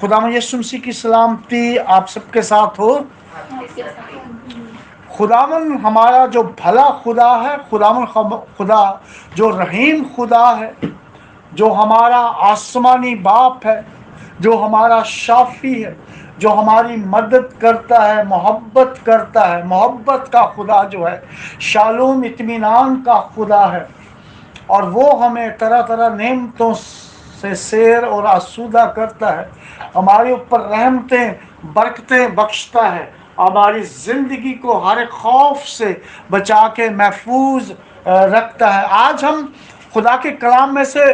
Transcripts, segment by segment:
خدا یسوع مسیح کی سلامتی آپ سب کے ساتھ ہو۔ خداوند ہمارا جو بھلا خدا ہے، خداوند خدا جو رحیم خدا ہے، جو ہمارا آسمانی باپ ہے، جو ہمارا شافی ہے، جو ہماری مدد کرتا ہے، محبت کرتا ہے، محبت کا خدا جو ہے، شالوم اطمینان کا خدا ہے، اور وہ ہمیں طرح طرح نعمتوں سے سیر اور آسودہ کرتا ہے، ہمارے اوپر رحمتیں برکتیں بخشتا ہے، ہماری زندگی کو ہر ایک خوف سے بچا کے محفوظ رکھتا ہے۔ آج ہم خدا کے کلام میں سے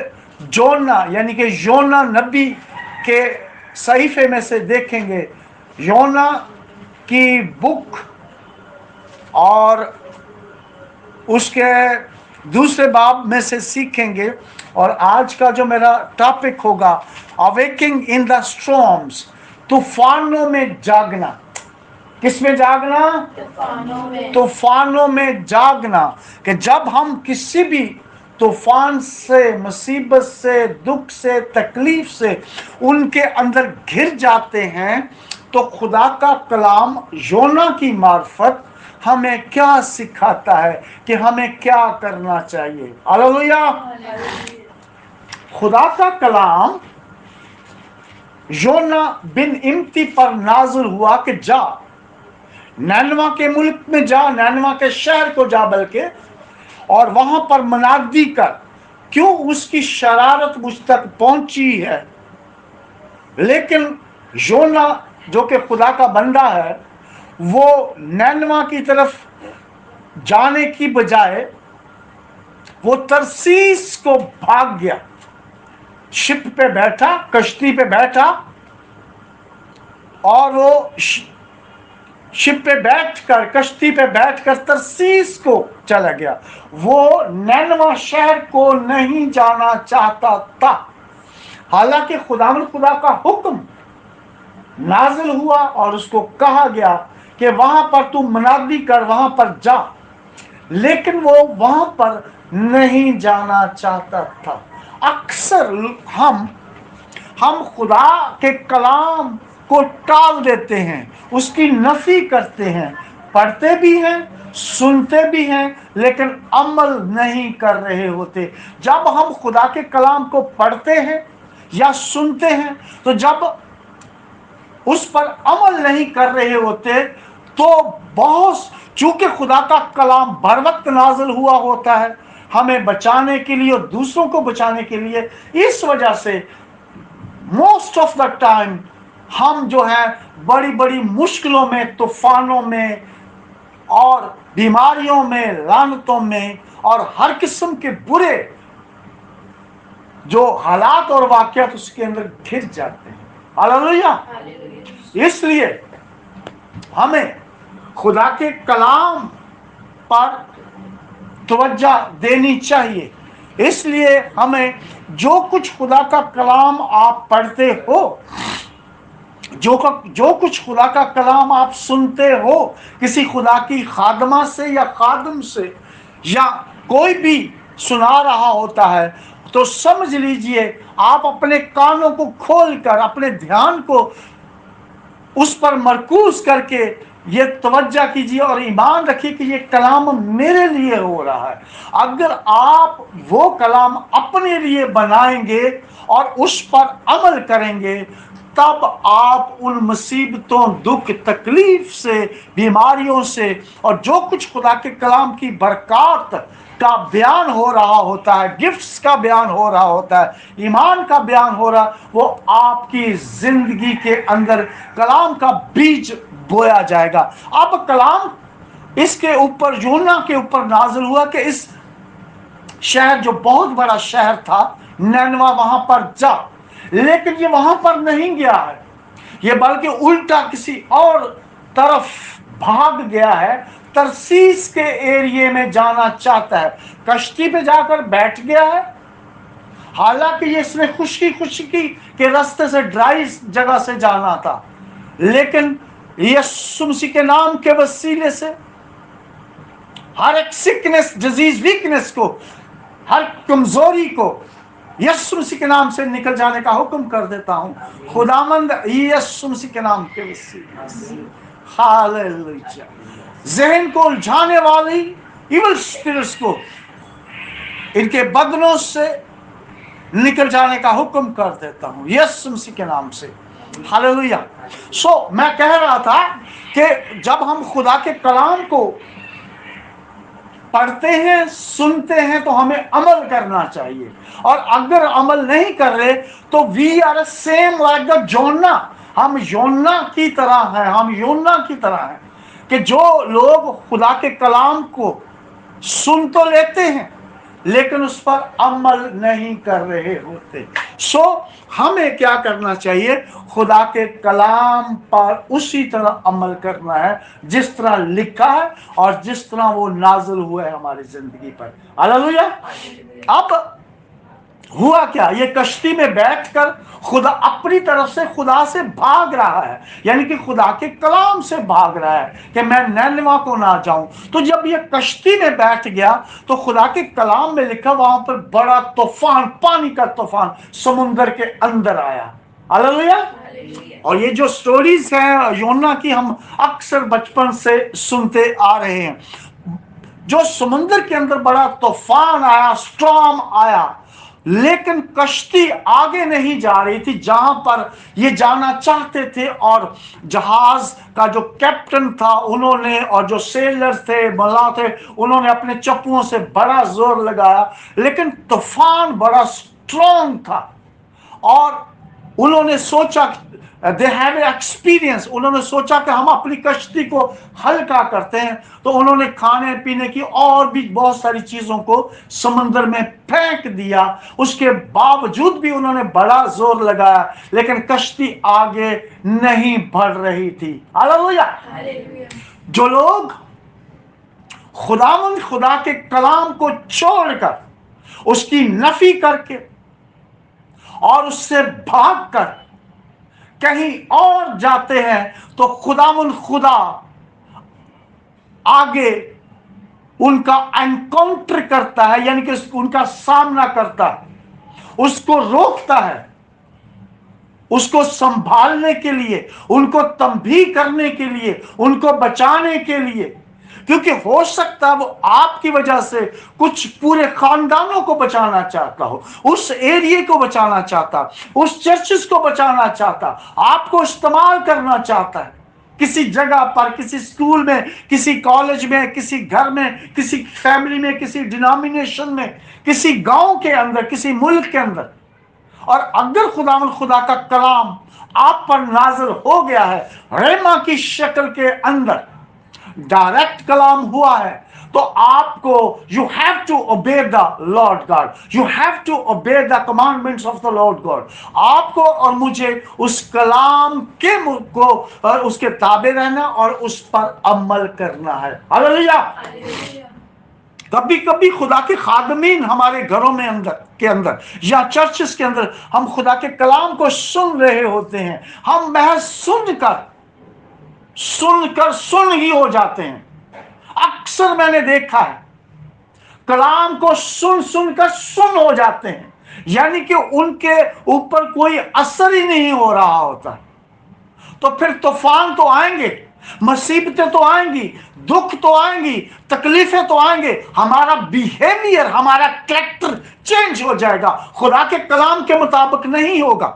جونا یعنی کہ یونا نبی کے صحیفے میں سے دیکھیں گے، یونا کی بک، اور اس کے دوسرے باب میں سے سیکھیں گے۔ اور آج کا جو میرا ٹاپک ہوگا، اویکنگ ان دا اسٹارمز، طوفانوں میں جاگنا۔ کس میں جاگنا؟ طوفانوں میں جاگنا، کہ جب ہم کسی بھی طوفان سے، مصیبت سے، دکھ سے، تکلیف سے ان کے اندر گر جاتے ہیں، تو خدا کا کلام یونا کی معرفت ہمیں کیا سکھاتا ہے کہ ہمیں کیا کرنا چاہیے۔ ہاللیلویا۔ خدا کا کلام یونا بن امتی پر نازل ہوا کہ جا، نینوا کے ملک میں جا، نینوا کے شہر کو جا بلکہ، اور وہاں پر منادی کر، کیوں اس کی شرارت مجھ تک پہنچی ہے۔ لیکن یونا جو کہ خدا کا بندہ ہے، وہ نینوا کی طرف جانے کی بجائے وہ ترسیس کو بھاگ گیا، شپ پہ بیٹھا، کشتی پہ بیٹھا، اور وہ شپ پہ بیٹھ کر، کشتی پہ بیٹھ کر ترسیس کو چلا گیا۔ وہ نینوا شہر کو نہیں جانا چاہتا تھا، حالانکہ خدا کا حکم نازل ہوا اور اس کو کہا گیا کہ وہاں پر تو منادی کر، وہاں پر جا، لیکن وہ وہاں پر نہیں جانا چاہتا تھا۔ اکثر ہم خدا کے کلام کو ٹال دیتے ہیں، اس کی نفی کرتے ہیں، پڑھتے بھی ہیں، سنتے بھی ہیں، لیکن عمل نہیں کر رہے ہوتے۔ جب ہم خدا کے کلام کو پڑھتے ہیں یا سنتے ہیں، تو جب اس پر عمل نہیں کر رہے ہوتے، تو بہت، چونکہ خدا کا کلام بر وقت نازل ہوا ہوتا ہے ہمیں بچانے کے لیے اور دوسروں کو بچانے کے لیے، اس وجہ سے موسٹ آف دا ٹائم ہم جو ہے بڑی بڑی مشکلوں میں، طوفانوں میں، اور بیماریوں میں، لعنتوں میں، اور ہر قسم کے برے جو حالات اور واقعات اس کے اندر گر جاتے ہیں۔ ہاللیلویا۔ اس لیے ہمیں خدا کے کلام پر توجہ دینی چاہیے۔ اس لیے ہمیں جو کچھ خدا کا کلام آپ پڑھتے ہو، جو کچھ خدا کا کلام آپ سنتے ہو، کسی خدا کی خادمہ سے یا خادم سے، یا کوئی بھی سنا رہا ہوتا ہے، تو سمجھ لیجئے آپ اپنے کانوں کو کھول کر، اپنے دھیان کو اس پر مرکوز کر کے یہ توجہ کیجیے اور ایمان رکھیے کہ یہ کلام میرے لیے ہو رہا ہے۔ اگر آپ وہ کلام اپنے لیے بنائیں گے اور اس پر عمل کریں گے، تب آپ ان مصیبتوں، دکھ، تکلیف سے، بیماریوں سے، اور جو کچھ خدا کے کلام کی برکات کا بیان ہو رہا ہوتا ہے، گفٹس کا بیان ہو رہا ہوتا ہے، ایمان کا بیان ہو رہا، وہ آپ کی زندگی کے اندر کلام کا بیج بویا جائے گا۔ اب کلام اس کے اوپر، یونا کے اوپر نازل ہوا کہ اس شہر، جو بہت بڑا شہر تھا نینوا، وہاں پر جا، لیکن یہ وہاں پر نہیں گیا ہے، یہ بلکہ الٹا کسی اور طرف بھاگ گیا ہے، ترسیس کے ایریے میں جانا چاہتا ہے، کشتی پہ جا کر بیٹھ گیا ہے، حالانکہ یہ اس نے خشکی کے راستے سے، ڈرائی جگہ سے جانا تھا، لیکن یسوع مسیح کے نام کے وسیلے سے ہر ایک سکنس، ڈیزیز، ویکنس کو، ہر کمزوری کو यीशु मसीह के नाम से निकल जाने का हुक्म कर देता हूँ खुदावंद यीशु मसीह के नाम के वसीले से। हालेलुया। ज़हन को उलझाने वाली इविल स्पिरिट्स को इनके बदनों से निकल जाने का हुक्म कर देता हूँ यीशु मसीह के नाम से। हालेलुया। मैं कह रहा था कि जब हम खुदा के कलाम को पढ़ते हैं सुनते हैं तो हमें अमल करना चाहिए, और अगर अमल नहीं कर रहे तो we are same like the Jonah. हम योना की तरह हैं, हम योना की तरह हैं कि जो लोग खुदा के कलाम को सुन तो लेते हैं लेकिन उस पर अमल नहीं कर रहे होते। हमें क्या करना चाहिए? खुदा के कलाम पर उसी तरह अमल करना है जिस तरह लिखा है और जिस तरह वो नाज़िल हुआ है हमारी जिंदगी पर। हालेलुया। अब हुआ क्या? ये कश्ती में बैठकर खुदा अपनी तरफ से खुदा से भाग रहा है, यानी कि खुदा के कलाम से भाग रहा है कि मैं नैनवा को ना जाऊं। तो जब ये कश्ती में बैठ गया तो खुदा के कलाम में लिखा वहां पर बड़ा तूफान, पानी का तूफान समुद्र के अंदर आया। हालेलुया। और ये जो स्टोरीज हैं योना की हम अक्सर बचपन से सुनते आ रहे हैं। जो समुद्र के अंदर बड़ा तूफान आया, स्टॉर्म आया, लेकिन कश्ती आगे नहीं जा रही थी जहां पर ये जाना चाहते थे। और जहाज का जो कैप्टन था उन्होंने, और जो सेलर्स थे, मल्लाह थे, उन्होंने अपने चप्पुओं से बड़ा जोर लगाया, लेकिन तूफान बड़ा स्ट्रॉन्ग था। और उन्होंने सोचा, दे हैव एक्सपीरियंस, उन्होंने सोचा कि हम अपनी कश्ती को हल्का करते हैं। तो उन्होंने खाने पीने की और भी बहुत सारी चीजों को समुद्र में फेंक दिया। उसके बावजूद भी उन्होंने बड़ा जोर लगाया, लेकिन कश्ती आगे नहीं बढ़ रही थी। हालेलुया। जो लोग खुदा के कलाम को छोड़कर, उसकी नफी करके और उससे भागकर कहीं और जाते हैं तो खुदा आगे उनका एनकाउंटर करता है, यानी कि उनका सामना करता है, उसको रोकता है, उसको संभालने के लिए, उनको तंबीह करने के लिए, उनको बचाने के लिए। क्योंकि हो सकता है वो आपकी वजह से कुछ पूरे खानदानों को बचाना चाहता हो, उस एरिया को बचाना चाहता, उस चर्चेस को बचाना चाहता, आपको इस्तेमाल करना चाहता है किसी जगह पर, किसी स्कूल में, किसी कॉलेज में, किसी घर में, किसी फैमिली में, किसी डिनोमिनेशन में, किसी गांव के अंदर, किसी मुल्क के अंदर। और अगर खुदा का कलाम आप पर नाज़िल हो गया है रेमा की शक्ल के अंदर, डायरेक्ट कलाम हुआ है, तो आपको you have to obey the Lord God, you have to obey the commandments of the Lord God. आपको और मुझे उस कलाम के को और उसके ताबे रहना और उस पर अमल करना है। हालेलुया। कभी कभी खुदा के खादमीन हमारे घरों में के अंदर या चर्चेस के अंदर हम खुदा के कलाम को सुन रहे होते हैं, हम महज सुन ही हो जाते हैं। अक्सर मैंने देखा है कलाम को सुनकर सुन हो जाते हैं, यानी कि उनके ऊपर कोई असर ही नहीं हो रहा होता। तो फिर तूफान तो आएंगे, मुसीबतें तो आएंगी, दुख तो आएंगी, तकलीफें तो आएंगे, हमारा बिहेवियर, हमारा कैरेक्टर चेंज हो जाएगा, खुदा के कलाम के मुताबिक नहीं होगा,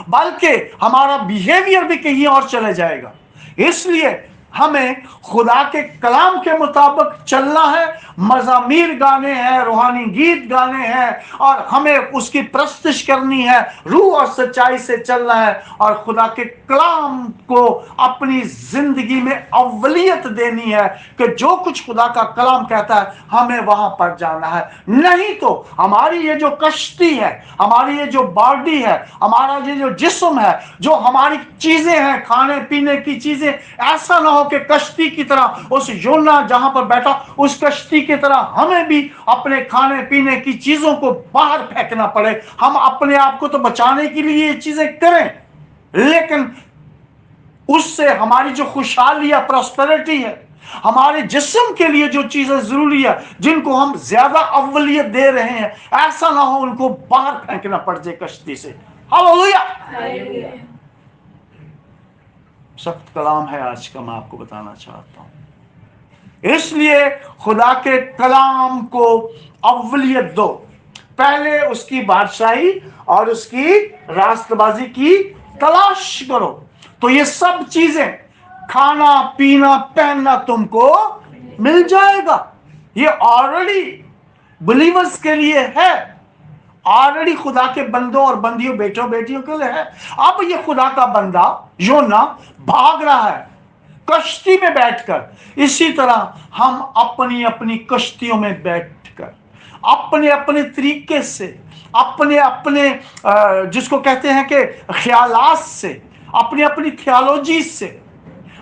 बल्कि हमारा बिहेवियर भी कहीं और चले जाएगा। इसलिए हमें खुदा के कलाम के मुताबिक चलना है, मज़ामीर गाने हैं, रूहानी गीत गाने हैं, और हमें उसकी प्रस्तुति करनी है, रूह और सच्चाई से चलना है, और खुदा के कलाम को अपनी जिंदगी में अव्वलियत देनी है कि जो कुछ खुदा का कलाम कहता है हमें वहां पर जाना है। नहीं तो हमारी ये जो कश्ती है, हमारी ये जो बॉडी है, हमारा ये जो जिस्म है, जो हमारी चीजें हैं, खाने पीने की चीजें, ऐसा ना हो कि कश्ती की तरह उस योना जहां पर बैठा उस कश्ती की तरह हमें भी अपने खाने पीने की चीजों को बाहर फेंकना पड़े। हम अपने आप को तो बचाने के लिए ये चीजें करें, लेकिन उससे हमारी जो खुशहाली या प्रॉस्पेरिटी है, हमारे जिस्म के लिए जो चीजें जरूरी है, जिनको हम ज्यादा अव्वलियत दे रहे हैं, ऐसा ना हो उनको बाहर फेंकना पड़ जाए कश्ती से। हालेलुया। सख्त कलाम है आज का, मैं आपको बताना चाहता हूं। इसलिए खुदा के कलाम को अव्वलियत दो, पहले उसकी बादशाही और उसकी रास्तबाजी की तलाश करो, तो ये सब चीजें, खाना पीना पहनना तुमको मिल जाएगा। ये ऑलरेडी बिलीवर्स के लिए है, ऑलरेडी खुदा के बंदों और बंदियों, बेटों बेटियों के लिए है। अब ये खुदा का बंदा योना भाग रहा है कश्ती में बैठकर। इसी तरह हम अपनी अपनी कश्तियों में बैठकर अपने अपने तरीके से, अपने अपने जिसको कहते हैं कि ख्यालात से, अपनी अपनी थियोलॉजी से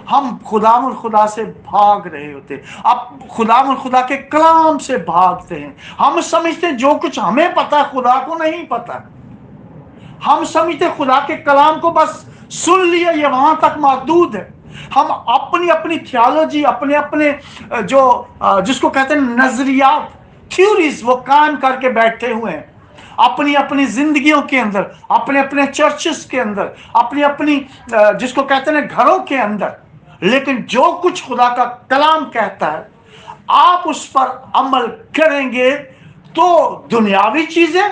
हम खुदा से भाग रहे होते। अब खुदा के कलाम से भागते हैं। हम समझते जो कुछ हमें पता है खुदा को नहीं पता। हम समझते खुदा के कलाम को बस सुन लिया, ये वहां तक महदूद है। हम अपनी अपनी थियोलॉजी, अपने अपने जो जिसको कहते हैं नजरियात, थ्योरीज, वो कायम करके बैठे हुए हैं अपनी अपनी जिंदगियों के अंदर, अपने अपने चर्चेस के अंदर, अपनी अपनी जिसको कहते हैं घरों के अंदर। लेकिन जो कुछ खुदा का कलाम कहता है, आप उस पर अमल करेंगे तो दुनियावी चीजें,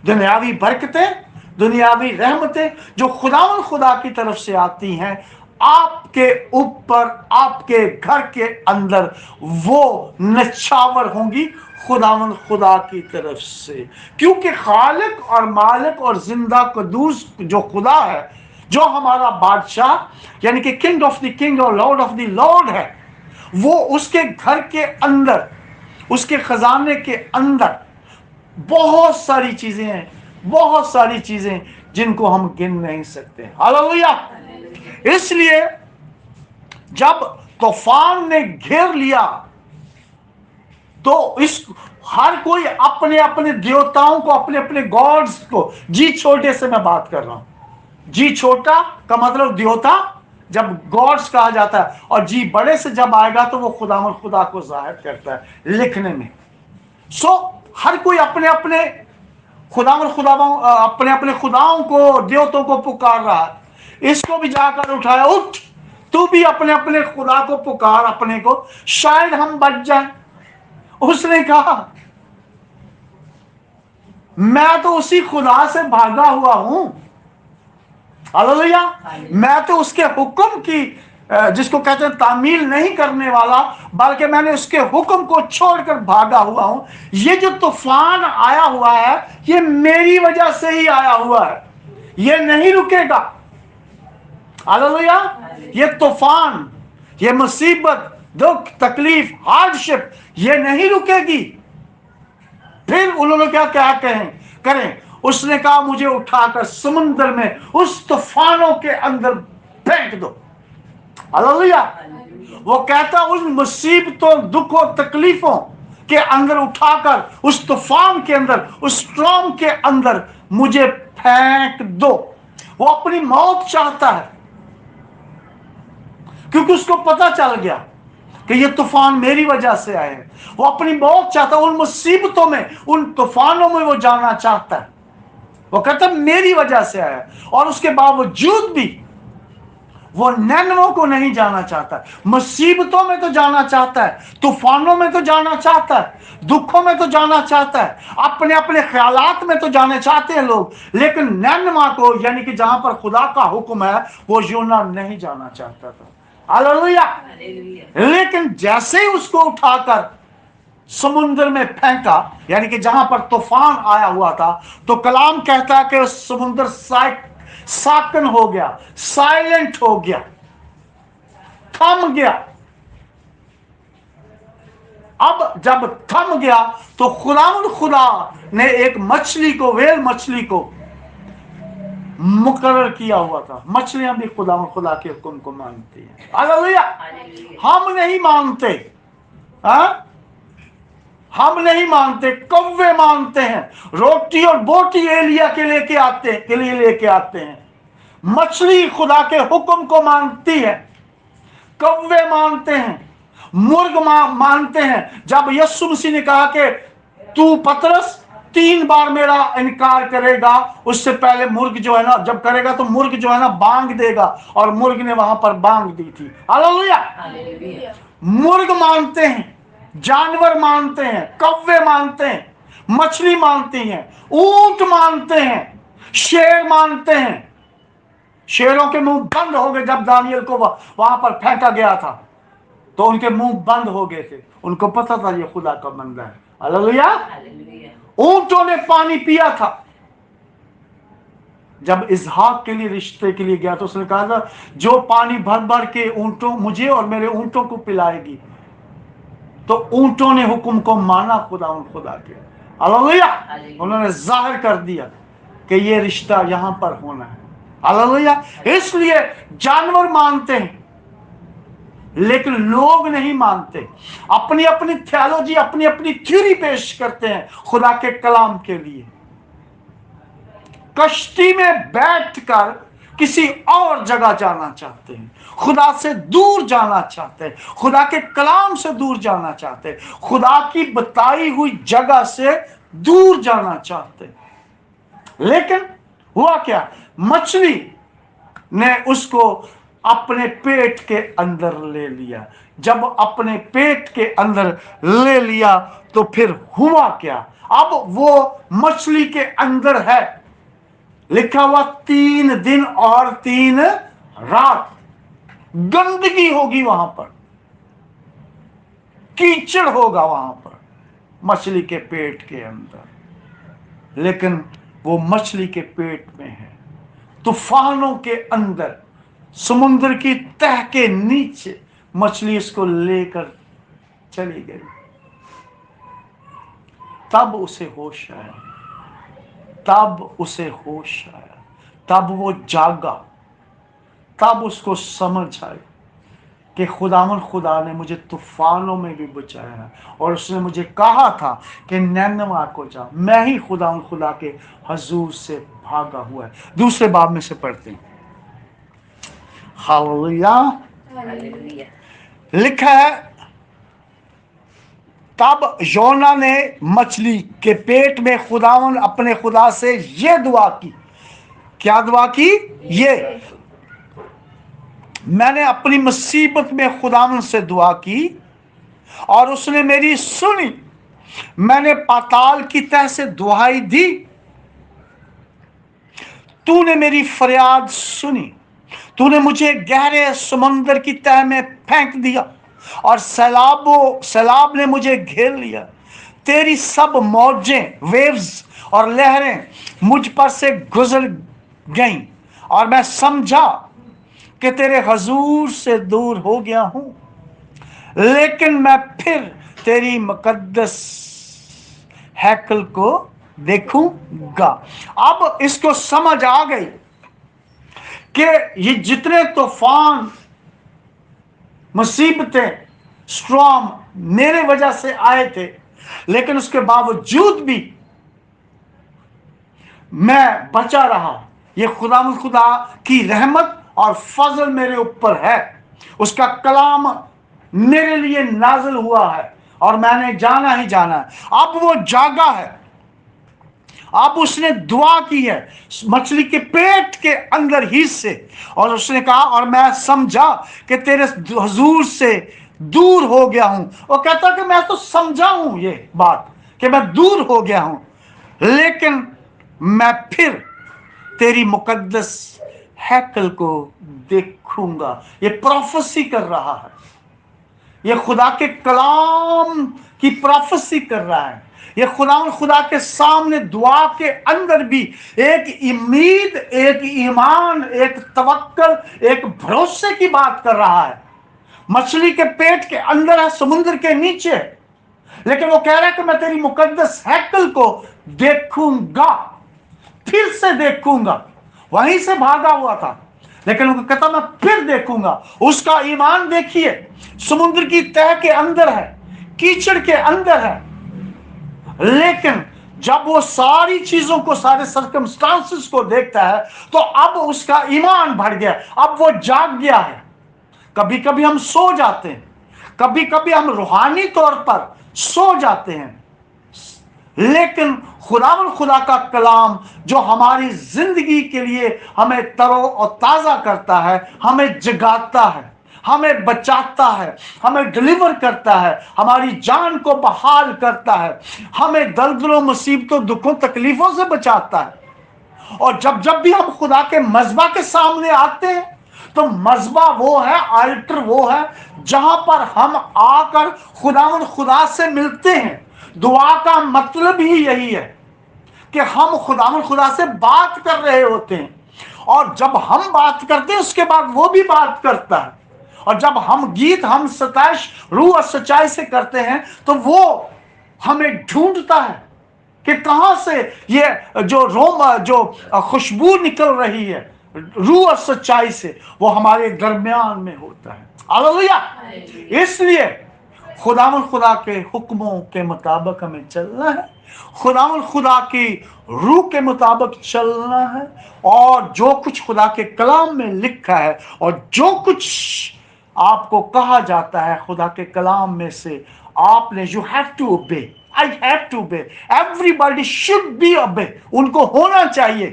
दुनियावी बरकतें, दुनियावी रहमतें जो खुदा की तरफ से आती हैं, आपके ऊपर, आपके घर के अंदर वो नछावर होंगी खुदा की तरफ से। क्योंकि खालिक और मालिक और जिंदा कदूस जो खुदा है, जो हमारा बादशाह यानी कि किंग ऑफ द किंग और लॉर्ड ऑफ द लॉर्ड है, वो उसके घर के अंदर, उसके खजाने के अंदर बहुत सारी चीजें हैं, बहुत सारी चीजें जिनको हम गिन नहीं सकते। हालेलुया। इसलिए जब तूफान ने घेर लिया तो इस हर कोई अपने अपने देवताओं को, अपने अपने गॉड्स को, जी छोटे से मैं बात कर रहा हूं। जी छोटा का मतलब देवता जब गॉड्स कहा जाता है, और जी बड़े से जब आएगा तो वो खुदा को जाहिर करता है लिखने में। हर कोई अपने अपने अपने अपने खुदाओं को, देवताओं को पुकार रहा है। इसको भी जाकर उठाया, उठ तू भी अपने अपने खुदा को पुकार, अपने को, शायद हम बच जाएं। उसने कहा मैं तो उसी खुदा से भागा हुआ हूं। हालेलुया। मैं तो उसके हुक्म की जिसको कहते हैं तामील नहीं करने वाला, बल्कि मैंने उसके हुक्म को छोड़कर भागा हुआ हूं। ये जो तूफान आया हुआ है, ये मेरी वजह से ही आया हुआ है, ये नहीं रुकेगा। हालेलुया। ये तूफान, ये मुसीबत, दुख, तकलीफ, हार्डशिप, ये नहीं रुकेगी। फिर उन्होंने क्या क्या करें? उसने कहा मुझे उठाकर समुद्र में उस तूफानों के अंदर फेंक दो। हालेलुया। वो कहता उन मुसीबतों, दुखों, तकलीफों के अंदर उठाकर उस तूफान के अंदर, उस स्ट्रॉम के अंदर मुझे फेंक दो। वो अपनी मौत चाहता है, क्योंकि उसको पता चल गया कि ये तूफान मेरी वजह से आए हैं। वो अपनी मौत चाहता है, उन मुसीबतों में, उन तूफानों में वो जाना चाहता है। वो कहता मेरी वजह से आया, और उसके बावजूद भी वो नैनवों को नहीं जाना चाहता। मुसीबतों में तो जाना चाहता है, तूफानों में तो जाना चाहता है, दुखों में तो जाना चाहता है, अपने अपने ख्यालात में तो जाने चाहते हैं लोग, लेकिन नैनवा को, यानी कि जहां पर खुदा का हुक्म है, वो योना नहीं जाना चाहता था। हालेलुया। लेकिन जैसे ही उसको उठाकर समुद्र में फेंका, यानी कि जहां पर तूफान आया हुआ था, तो कलाम कहता है कि समुद्र साकन हो गया, साइलेंट हो गया, थम गया। अब जब थम गया तो खुदा ने एक मछली को, वेल मछली को मुकर्रर किया हुआ था। मछलियां भी खुदा के हुक्म को मानती हैं। हालेलुया। हम नहीं मानते, हम नहीं मानते, कौवे मानते हैं। रोटी और बोटी एलिया के लिए लेके आते हैं। मछली खुदा के हुक्म को मानती है। कौवे मानते हैं, मुर्ग मानते हैं। जब यीशु मसीह ने कहा कि तू पतरस 3 बार मेरा इनकार करेगा, उससे पहले मुर्ग जो है ना, जब करेगा तो मुर्ग जो है ना बांग देगा, और मुर्ग ने वहां पर बांग दी थी। हालेलुया। मुर्ग मानते हैं, जानवर मानते हैं, कौवे मानते हैं, मछली मानती हैं, ऊंट मानते हैं, शेर मानते हैं। शेरों के मुंह बंद हो गए जब दानियल को वहां पर फेंका गया था, तो उनके मुंह बंद हो गए थे, उनको पता था ये खुदा का बंदा है। हालेलुया। ऊंटों ने पानी पिया था। जब इसहाक के लिए रिश्ते के लिए गया तो उसने कहा था, जो पानी भर भर के ऊंटों मुझे और मेरे ऊंटों को पिलाएगी। तो ऊंटों ने हुक्म को माना खुदा के। हालेलुया। उन्होंने जाहिर कर दिया कि ये रिश्ता यहां पर होना है। हालेलुया। इसलिए जानवर मानते हैं, लेकिन लोग नहीं मानते। अपनी अपनी थियोलॉजी, अपनी अपनी थ्योरी पेश करते हैं खुदा के कलाम के लिए। कश्ती में बैठकर किसी और जगह जाना चाहते हैं, खुदा से दूर जाना चाहते हैं, खुदा के कलाम से दूर जाना चाहते हैं, खुदा की बताई हुई जगह से दूर जाना चाहते हैं। लेकिन हुआ क्या, मछली ने उसको अपने पेट के अंदर ले लिया। जब अपने पेट के अंदर ले लिया तो फिर हुआ क्या, अब वो मछली के अंदर है, लिखा हुआ 3 दिन और 3 रात गंदगी होगी वहां पर, कीचड़ होगा वहां पर मछली के पेट के अंदर। लेकिन वो मछली के पेट में है, तूफानों के अंदर, समुद्र की तह के नीचे मछली इसको लेकर चली गई। तब उसे होश आया, तब उसे होश आया, तब वो जागा, तब उसको समझ आई कि खुदा ने मुझे तूफानों में भी बचाया है, और उसने मुझे कहा था कि नैनवा को जा। मैं ही खुदा के हजूर से भागा हुआ है। दूसरे बाब में से पढ़ते हैं। हालेलुया। लिखा है, तब योना ने मछली के पेट में अपने खुदा से ये दुआ की। क्या दुआ की? ये, मैंने अपनी मुसीबत में खुदावन से दुआ की और उसने मेरी सुनी। मैंने पाताल की तह से दुहाई दी, तूने मेरी फरियाद सुनी। तूने मुझे गहरे समुद्र की तह में फेंक दिया और सैलाब ने मुझे घेर लिया। तेरी सब मौजें, वेव्स और लहरें मुझ पर से गुजर गईं और मैं समझा कि तेरे हजूर से दूर हो गया हूं। लेकिन मैं फिर तेरी मुकद्दस हैकल को देखूंगा। अब इसको समझ आ गई कि ये जितने तूफान, मुसीबतें, स्ट्रॉम मेरे वजह से आए थे, लेकिन उसके बावजूद भी मैं बचा रहा। ये खुदा की रहमत और फजल मेरे ऊपर है। उसका कलाम मेरे लिए नाज़िल हुआ है और मैंने जाना ही जाना है। अब वो जागा है, अब उसने दुआ की है मछली के पेट के अंदर ही से, और उसने कहा, और मैं समझा कि तेरे हुजूर से दूर हो गया हूं। वो कहता कि मैं तो समझा हूं ये बात कि मैं दूर हो गया हूं, लेकिन मैं फिर तेरी मुकद्दस हैकल को देखूंगा। ये प्रोफेसी कर रहा है, ये खुदा के कलाम की प्रोफेसी कर रहा है। ये खुदा के सामने दुआ के अंदर भी एक उम्मीद, एक ईमान, एक तवक्कल, एक भरोसे की बात कर रहा है। मछली के पेट के अंदर है, समुद्र के नीचे, लेकिन वो कह रहा है कि मैं तेरी मुकद्दस हैकल को देखूंगा, फिर से देखूंगा। वहीं से भागा हुआ था, लेकिन वो कहता मैं फिर देखूंगा। उसका ईमान देखिए, समुद्र की तह के अंदर है, कीचड़ के अंदर है, लेकिन जब वो सारी चीजों को, सारे सर्कमस्टांसेस को देखता है, तो अब उसका ईमान बढ़ गया, अब वो जाग गया है। کبھی کبھی ہم سو جاتے ہیں، کبھی کبھی ہم روحانی طور پر سو جاتے ہیں، لیکن خدا کا کلام جو ہماری زندگی کے لیے ہمیں ترو اور تازہ کرتا ہے، ہمیں جگاتا ہے، ہمیں بچاتا ہے، ہمیں ڈلیور کرتا ہے، ہماری جان کو بحال کرتا ہے، ہمیں دلدلوں مصیبتوں دکھوں تکلیفوں سے بچاتا ہے۔ اور جب بھی ہم خدا کے مذبح کے سامنے آتے ہیں تو مذبح وہ ہے، آلٹر وہ ہے جہاں پر ہم آ کر خدا سے ملتے ہیں۔ دعا کا مطلب ہی یہی ہے کہ ہم خدا سے بات کر رہے ہوتے ہیں، اور جب ہم بات کرتے ہیں اس کے بعد وہ بھی بات کرتا ہے، اور جب ہم گیت، ہم ستائش روح اور سچائی سے کرتے ہیں تو وہ ہمیں ڈھونڈتا ہے کہ کہاں سے یہ جو خوشبو نکل رہی ہے روح اور سچائی سے، وہ ہمارے درمیان میں ہوتا ہے۔ ہاللیلویہ۔ اس لیے خدا کے حکموں کے مطابق ہمیں چلنا ہے، خدا کی روح کے مطابق چلنا ہے، اور جو کچھ خدا کے کلام میں لکھا ہے اور جو کچھ آپ کو کہا جاتا ہے خدا کے کلام میں سے، آپ نے you have to obey, I have to obey, everybody should be obey، ان کو ہونا چاہیے۔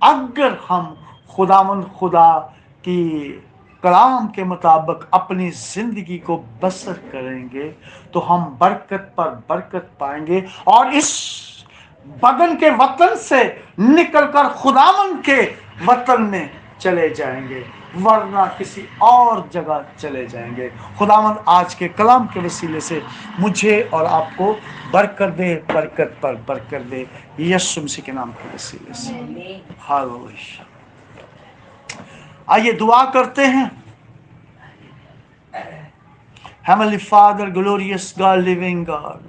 اگر ہم خدا کی کلام کے مطابق اپنی زندگی کو بسر کریں گے تو ہم برکت پر برکت پائیں گے، اور اس بدن کے وطن سے نکل کر خداوند کے وطن میں چلے جائیں گے، ورنہ کسی اور جگہ چلے جائیں گے۔ خداوند آج کے کلام کے وسیلے سے مجھے اور آپ کو برکت دے، برکت پر برکت دے، یسوع مسیح کے نام کے وسیلے سے۔ ہاللیلویہ۔ آئیے دعا کرتے ہیں۔ Heavenly Father, glorious God, living God،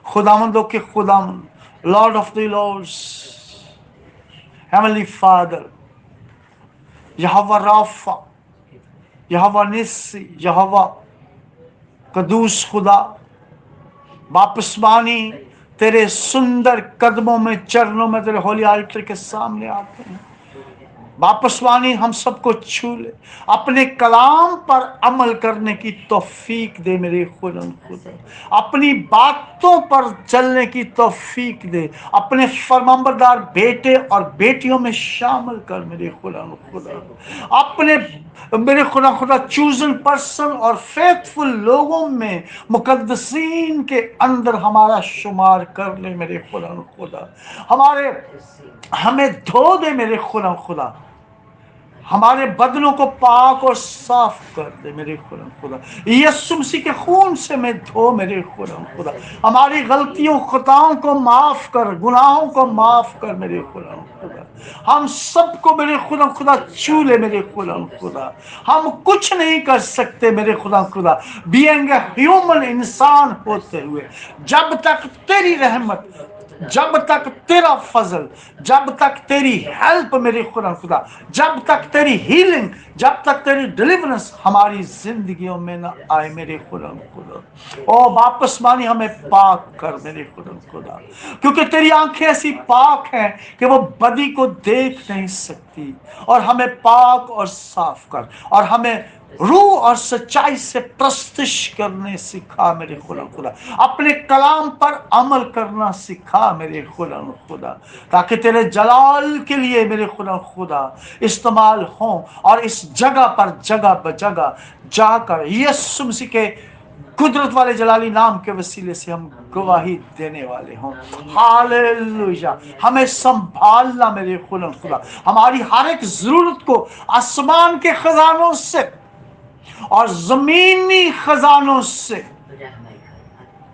خداوندوں کے خداوند، Lord of the Lords، Heavenly Father، یہوہ رافع، یہوہ نسی، یہوہ قدوس خدا، باپسمانی تیرے سندر قدموں میں، چرنوں میں، تیرے ہولی آلٹر کے سامنے آتے ہیں۔ باپسوانی ہم سب کو چھو لے، اپنے کلام پر عمل کرنے کی توفیق دے میرے خدا، اپنی باتوں پر چلنے کی توفیق دے، اپنے فرمانبردار بیٹے اور بیٹیوں میں شامل کر میرے خدا، اپنے میرے خدا چوزن پرسن اور فیتھفل لوگوں میں، مقدسین کے اندر ہمارا شمار کر لے میرے خدا، ہمیں دھو دے میرے خدا، ہمارے بدنوں کو پاک اور صاف کر دے میرے خدا، یسوع مسیح کے خون سے میں دھو میرے خدا، ہماری غلطیوں خطاؤں کو معاف کر، گناہوں کو معاف کر میرے خدا، ہم سب کو میرے خدا چھو لے میرے خدا، ہم کچھ نہیں کر سکتے میرے خدا، بینگ اے ہیومن، انسان ہوتے ہوئے، جب تک تیری رحمت، جب تک تیرا فضل، جب تک تیری ہیلپ میرے خدا، جب تک تیری ہیلنگ، جب تک تیری ڈیلیورنس ہماری زندگیوں میں نہ آئے میرے خدا، او واپس مانی ہمیں پاک کر میرے خدا، کیونکہ تیری آنکھیں ایسی پاک ہیں کہ وہ بدی کو دیکھ نہیں سکتی، اور ہمیں پاک اور صاف کر، اور ہمیں روح اور سچائی سے پرستش کرنے سکھا میرے خدا، اپنے کلام پر عمل کرنا سکھا میرے خدا، تاکہ تیرے جلال کے لیے میرے خدا استعمال ہوں، اور اس جگہ پر جگہ بجگہ جا کر یسوع مسیح کے قدرت والے جلالی نام کے وسیلے سے ہم گواہی دینے والے ہوں۔ ہاللیلویہ۔ ہمیں سنبھالنا میرے خدا، ہماری ہر ایک ضرورت کو آسمان کے خزانوں سے اور زمینی خزانوں سے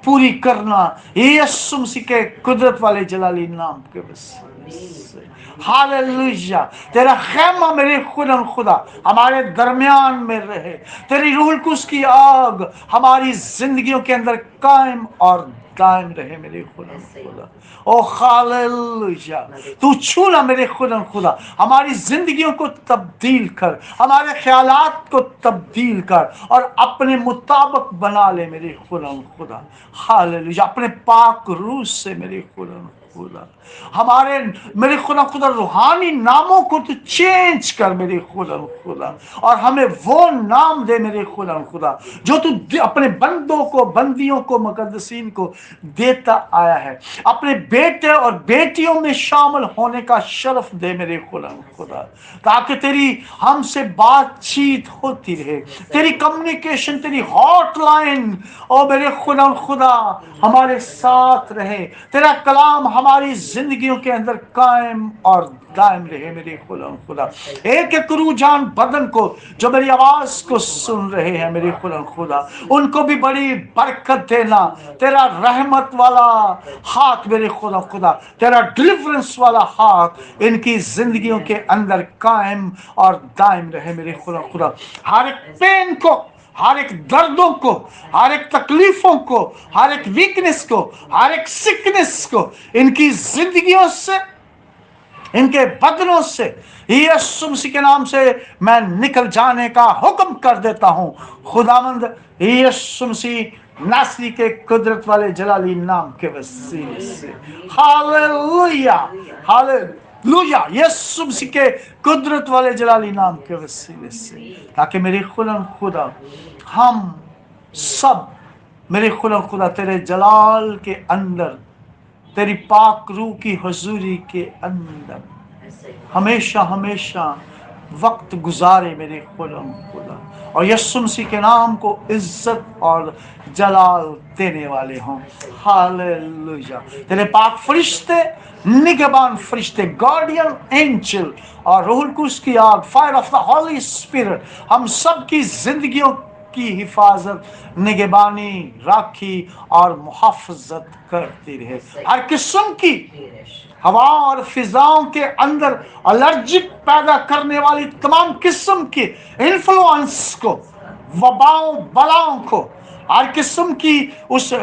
پوری کرنا یسوع مسیح کے قدرت والے جلالی نام کے وسیلے سے۔ ہاللیلویہ۔ تیرا خیمہ میرے خدا ہمارے درمیان میں رہے، تیری روح القدس کی آگ ہماری زندگیوں کے اندر قائم اور دائم رہے میرے خدا، او ہاللیلویہ۔ تو چھونا میرے خدا، ہماری زندگیوں کو تبدیل کر، ہمارے خیالات کو تبدیل کر، اور اپنے مطابق بنا لے میرے خدا، ہاللیلویہ، اپنے پاک روح سے میرے خدا، खुदा, हमारे मेरे खुदा खुदा रूहानी नामों को तो चेंज कर मेरे खुदा खुदा, और हमें वो नाम दे मेरे खुदा खुदा जो तू अपने बंदों को, बंदियों को, मुकद्दसीन को देता आया है। अपने बेटे और बेटियों में शामिल होने का शर्फ दे मेरे खुदा खुदा, ताकि तेरी हमसे बातचीत होती रहे, तेरी कम्युनिकेशन, तेरी हॉटलाइन और मेरे खुदा खुदा हमारे साथ रहे, तेरा कलाम हमारी जिंदगियों के अंदर कायम और दायम रहे मेरे खुदा खुदा। एक एक रूजान बदन को जो मेरी आवाज को सुन रहे हैं मेरे खुदा खुदा, उनको भी बड़ी बरकत देना, तेरा रहमत वाला हाथ मेरे खुदा खुदा, तेरा डिलीवरेंस वाला हाथ इनकी जिंदगियों के अंदर कायम और दायम रहे मेरे खुदा खुदा। हर एक पेन को, हर एक दर्दों को, हर एक तकलीफों को, हर एक वीकनेस को, हर एक सिकनेस को इनकी जिंदगियों से, इनके बदनों से यीशु मसीह के नाम से मैं निकल जाने का हुक्म कर देता हूं। खुदावंद यीशु मसीह नासरी के कुदरत वाले जलाली नाम के वसीले से, हालेलुया हालेलुया, यीशु मसीह के कुदरत वाले जलाली नाम के वसीले से, ताकि मेरे खुदा हम सब मेरे खुदा तेरे जलाल के अंदर, तेरी पाक रूह की हुजूरी के अंदर हमेशा हमेशा वक्त गुजारे मेरे खुदा, और यीशु मसीह के नाम को इज्जत और जलाल देने वाले हों। हालेलुया। तेरे पाक फरिश्ते, निगहबान फरिश्ते, गार्डियन एंजल और रूहुल कुद्स की आग, fire of the Holi spirit हम सब की जिंदगियों की हिफाजत, निगहबानी, राखी और मुहाफजत करती रहे। हर किस्म की हवा और फिजाओं के अंदर एलर्जिक पैदा करने वाली तमाम किस्म की इन्फ्लुएंस को, वबाओं बलाओं को, हर किस्म की उस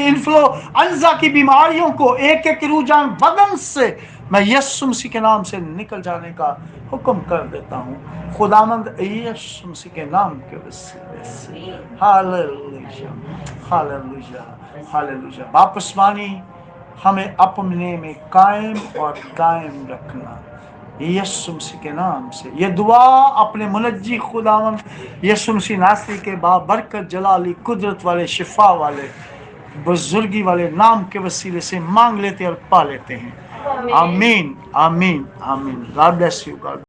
इन्फ्लुएंजा की बीमारियों को एक एक रुझान बदन से मैं यीशु मसीह के नाम से निकल जाने का हुक्म कर देता हूँ। खुदावंद यीशु मसीह के नाम के वसीले से। Hallelujah hallelujah hallelujah. वापसवानी हमें अपने में कायम और दायम रखना यीशु मसीह के नाम से। ये दुआ अपने मुनज्जी खुदावंद यीशु मसीह नासरी के बाबरकत जलाली कुदरत वाले शिफा वाले बुजुर्गी वाले नाम के वसीले से मांग लेते और पा लेते हैं। आमीन आमीन आमीन। God bless you.